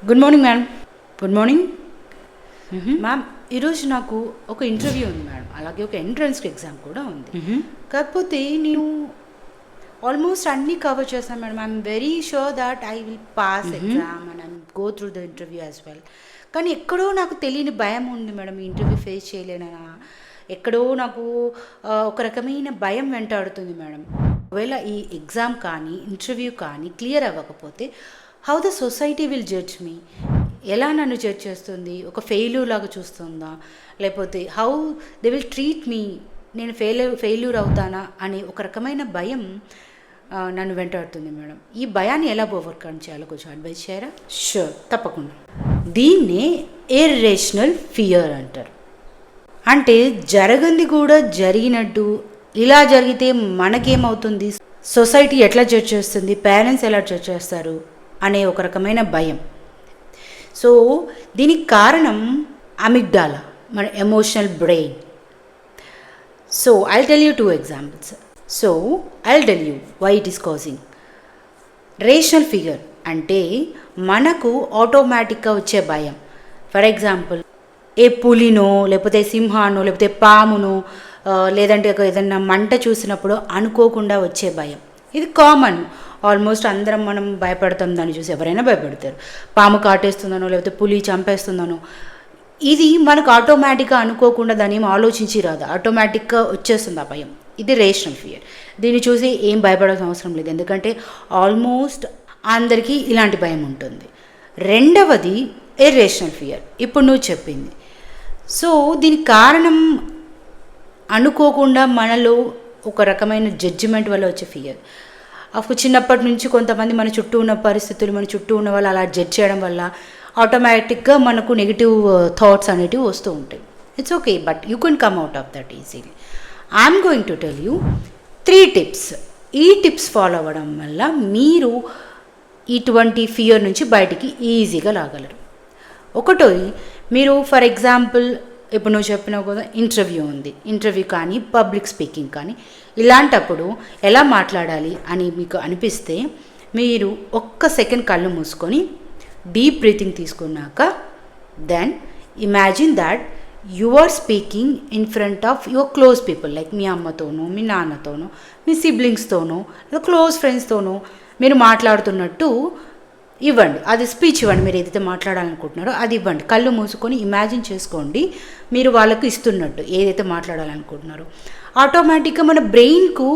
Good morning madam. Good morning ma'am. ఈరోజు నాకు ఒక ఇంటర్వ్యూ ఉంది మేడం, అలాగే ఒక ఎంట్రన్స్ ఎగ్జామ్ కూడా ఉంది. కాకపోతే నేను ఆల్మోస్ట్ అన్నీ కవర్ చేస్తాను madam. I'm very sure that I will pass exam and I'm go through the interview as well. కానీ ఎక్కడో నాకు తెలియని భయం ఉంది మేడం, ఈ ఇంటర్వ్యూ ఫేస్ చేయలేనా. ఎక్కడో నాకు ఒక రకమైన భయం వెంటాడుతుంది మేడం. ఒకవేళ ఈ ఎగ్జామ్ కానీ ఇంటర్వ్యూ కానీ క్లియర్ అవ్వకపోతే how the society will judge me, ఎలా నన్ను జడ్జ్ చేస్తుంది, ఒక ఫెయిల్యూర్ లాగా చూస్తుందా, లేకపోతే how they will treat me, నేను ఫెయిల్యూర్ అవుతానా అనే ఒక రకమైన భయం నన్ను వెంటాడుతుంది మేడం. ఈ భయాన్ని ఎలా ఓవర్కమ్ చేయాలో కొంచెం అడ్వైస్ చేయరా? షూర్, తప్పకుండా. దీన్నే ఇర్రేషనల్ ఫియర్ అంటారు. అంటే జరగంది కూడా జరిగినట్టు, ఇలా జరిగితే మనకేమవుతుంది, సొసైటీ ఎట్లా జడ్జ్ చేస్తుంది, పేరెంట్స్ ఎలా జడ్జ్ చేస్తారు అనే ఒక రకమైన భయం. సో దీనికి కారణం అమిగ్డాలా, మన emotional brain. So I'll tell you 2 examples. So I'll tell you why it is causing. Rational fear అంటే మనకు ఆటోమేటిక్గా వచ్చే భయం. ఫర్ ఎగ్జాంపుల్, ఏ పులినో లేకపోతే సింహానో లేకపోతే పామునో లేదంటే ఏదన్నా మంట చూసినప్పుడు అనుకోకుండా వచ్చే భయం. ఇది కామన్, ఆల్మోస్ట్ అందరం మనం భయపడతాం దాన్ని చూసి, ఎవరైనా భయపడతారు. పాము కాటేస్తుందనో లేకపోతే పులి చంపేస్తుందనో, ఇది మనకు ఆటోమేటిక్గా అనుకోకుండా దాన్ని ఏం ఆలోచించి రాదు, ఆటోమేటిక్గా వచ్చేస్తుంది ఆ భయం. ఇది రేషనల్ ఫియర్. దీన్ని చూసి ఏం భయపడాల్సిన అవసరం లేదు, ఎందుకంటే ఆల్మోస్ట్ అందరికీ ఇలాంటి భయం ఉంటుంది. రెండవది ఇర్రేషనల్ ఫియర్, ఇప్పుడు నువ్వు చెప్పింది. సో దీనికి కారణం అనుకోకుండా మనలో ఒక రకమైన జడ్జిమెంట్ వల్ల వచ్చే ఫియర్. అప్పుడు చిన్నప్పటి నుంచి కొంతమంది మన చుట్టూ ఉన్న పరిస్థితులు, మన చుట్టూ ఉన్న వాళ్ళు అలా జడ్జ్ చేయడం వల్ల ఆటోమేటిక్గా మనకు నెగిటివ్ థాట్స్ అనేటివి వస్తూ ఉంటాయి. It's okay, but you can come out of that easily. I'm going to tell you 3 tips. ఈ టిప్స్ ఫాలో అవ్వడం వల్ల మీరు ఇటువంటి ఫియర్ నుంచి బయటికి ఈజీగా రాగలరు. ఒకటో, మీరు ఫర్ ఎగ్జాంపుల్ ఇప్పుడు నువ్వు చెప్పినావు కదా, ఇంటర్వ్యూ ఉంది, ఇంటర్వ్యూ కానీ పబ్లిక్ స్పీకింగ్ కానీ, ఇలాంటప్పుడు ఎలా మాట్లాడాలి అని మీకు అనిపిస్తే మీరు ఒక్క సెకండ్ కళ్ళు మూసుకొని డీప్ బ్రీతింగ్ తీసుకున్నాక then imagine that you are speaking in front of your close people, like మీ అమ్మతోనో మీ నాన్నతోనో మీ సిబ్లింగ్స్తోనో లేదా క్లోజ్ ఫ్రెండ్స్తోనో మీరు మాట్లాడుతున్నట్టు ఇవ్వండి. అది స్పీచ్ ఇవ్వండి, మీరు ఏదైతే మాట్లాడాలనుకుంటున్నారో అది ఇవ్వండి. కళ్ళు మూసుకొని ఇమాజిన్ చేసుకోండి మీరు వాళ్ళకు ఇస్తున్నట్టు ఏదైతే మాట్లాడాలనుకుంటున్నారో. ఆటోమేటిక్గా మన బ్రెయిన్కు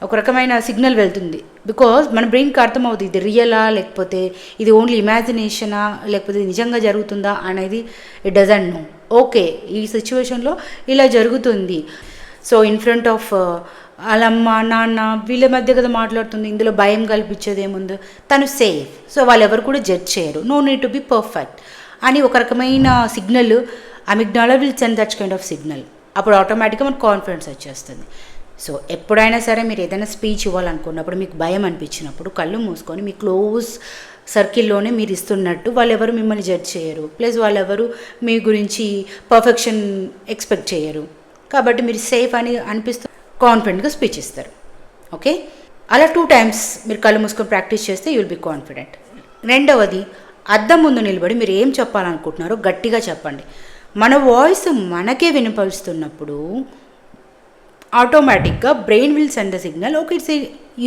ఒక రకమైన సిగ్నల్ వెళ్తుంది. బికాజ్ మన బ్రెయిన్కి అర్థమవుతుంది ఇది రియలా లేకపోతే ఇది ఓన్లీ ఇమాజినేషనా లేకపోతే నిజంగా జరుగుతుందా అనేది ఇట్ డజంట్ నో. ఓకే, ఈ సిచ్యువేషన్లో ఇలా జరుగుతుంది, సో ఇన్ ఫ్రంట్ ఆఫ్ వాళ్ళమ్మ నాన్న వీళ్ళ మధ్య కదా మాట్లాడుతుంది, ఇందులో భయం కల్పించేది ఏముందో, తను సేఫ్, సో వాళ్ళు ఎవరు కూడా జడ్జ్ చేయరు, no need to be perfect అని ఒక రకమైన signal amygdala will send that kind of signal. అప్పుడు ఆటోమేటిక్గా మనకు కాన్ఫిడెన్స్ వచ్చేస్తుంది. సో ఎప్పుడైనా సరే మీరు ఏదైనా స్పీచ్ ఇవ్వాలనుకున్నప్పుడు, మీకు భయం అనిపించినప్పుడు కళ్ళు మూసుకొని మీ క్లోజ్ సర్కిల్లోనే మీరు ఇస్తున్నట్టు, వాళ్ళు ఎవరు మిమ్మల్ని జడ్జ్ చేయరు, ప్లస్ వాళ్ళెవరు మీ గురించి పర్ఫెక్షన్ ఎక్స్పెక్ట్ చేయరు, కాబట్టి మీరు సేఫ్ అని అనిపిస్తూ కాన్ఫిడెంట్గా స్పీచ్ ఇస్తారు. ఓకే, అలా 2 times మీరు కళ్ళు మూసుకొని ప్రాక్టీస్ చేస్తే యూ విల్ బి కాన్ఫిడెంట్. రెండవది, అద్దం ముందు నిలబడి మీరు ఏం చెప్పాలనుకుంటున్నారో గట్టిగా చెప్పండి. మన వాయిస్ మనకే వినిపిస్తున్నప్పుడు ఆటోమేటిక్గా brain will send the signal, okay it's a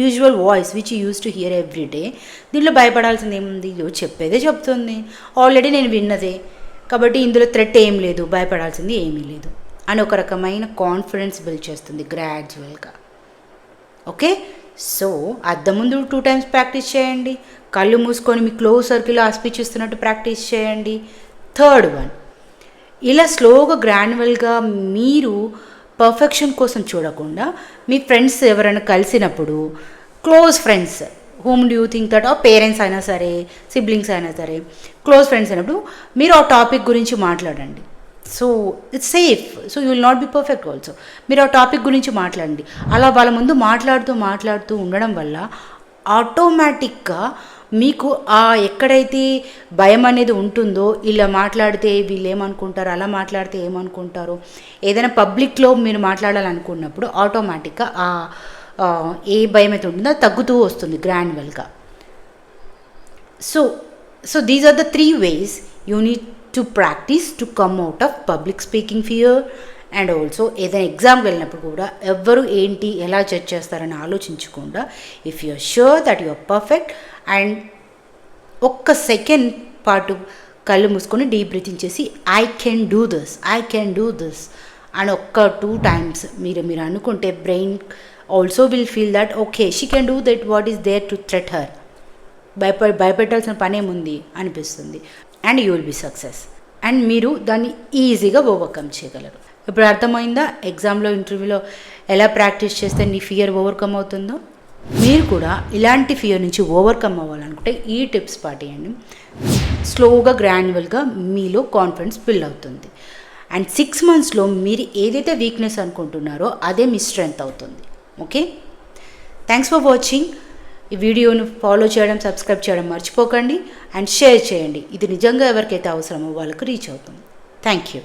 usual voice which you use to hear every day, దీనిలో భయపడాల్సింది ఏముంది, చెప్పేదే చెప్తుంది, ఆల్రెడీ నేను విన్నదే, కాబట్టి ఇందులో థ్రెట్ ఏం లేదు, భయపడాల్సింది ఏమీ లేదు అని ఒక రకమైన కాన్ఫిడెన్స్ బిల్డ్ చేస్తుంది గ్రాడ్యువల్గా. ఓకే, సో అద్దం ముందు 2 times ప్రాక్టీస్ చేయండి, కళ్ళు మూసుకొని మీ క్లోజ్ సర్కిల్లో ఆ స్పీచ్ ఇస్తున్నట్టు ప్రాక్టీస్ చేయండి. థర్డ్ వన్, ఇలా స్లోగా గ్రాడ్యువల్గా మీరు పర్ఫెక్షన్ కోసం చూడకుండా మీ ఫ్రెండ్స్ ఎవరైనా కలిసినప్పుడు, close friends whom do you think that, parents అయినా సరే సిబ్లింగ్స్ అయినా సరే క్లోజ్ ఫ్రెండ్స్ అయినప్పుడు మీరు ఆ టాపిక్ గురించి మాట్లాడండి. So it's safe, so you will not be perfect also. మీరు ఆ టాపిక్ గురించి మాట్లాడండి. అలా వాళ్ళ ముందు మాట్లాడుతూ ఉండడం వల్ల ఆటోమేటిక్గా మీకు ఎక్కడైతే భయం అనేది ఉంటుందో, ఇలా మాట్లాడితే వీళ్ళు ఏమనుకుంటారు, అలా మాట్లాడితే ఏమనుకుంటారో, ఏదైనా పబ్లిక్లో మీరు మాట్లాడాలనుకున్నప్పుడు ఆటోమేటిక్గా ఏ భయం అయితే ఉంటుందో తగ్గుతూ వస్తుంది గ్రాడ్యువల్గా. So these are the 3 ways you need to practice to come out of public speaking fear. And also ఏదైనా ఎగ్జామ్కి వెళ్ళినప్పుడు కూడా ఎవ్వరు ఏంటి ఎలా జడ్జ్ చేస్తారని ఆలోచించకుండా if you are sure that you are perfect and ఒక్క సెకండ్ పాటు కళ్ళు మూసుకొని డీప్ బ్రీతింగ్ చేసి ఐ కెన్ డూ దిస్ అని ఒక్క 2 times మీరు అనుకుంటే brain also will feel that okay she can do that what is there to threat her, భయపెట్టాల్సిన పనేముంది అనిపిస్తుంది and you will be success and మీరు దాన్ని ఈజీగా ఓవర్కమ్ చేయగలరు. ఇప్పుడు అర్థమైందా ఎగ్జామ్లో ఇంటర్వ్యూలో ఎలా ప్రాక్టీస్ చేస్తే నీ ఫియర్ ఓవర్కమ్ అవుతుందో? మీరు కూడా ఇలాంటి ఫియర్ నుంచి ఓవర్కమ్ అవ్వాలనుకుంటే ఈ టిప్స్ పాటియండి. స్లోగా గ్రాన్యువల్గా మీలో కాన్ఫిడెన్స్ బిల్డ్ అవుతుంది అండ్ 6 monthsలో మీరు ఏదైతే వీక్నెస్ అనుకుంటున్నారో అదే మీ స్ట్రెంగ్త్ అవుతుంది. Okay, thanks for watching. ఈ వీడియోను ఫాలో చేయడం, సబ్స్క్రైబ్ చేయడం మర్చిపోకండి అండ్ షేర్ చేయండి. ఇది నిజంగా ఎవరికైతే అవసరమో వాళ్ళకు రీచ్ అవుతుంది. Thank you.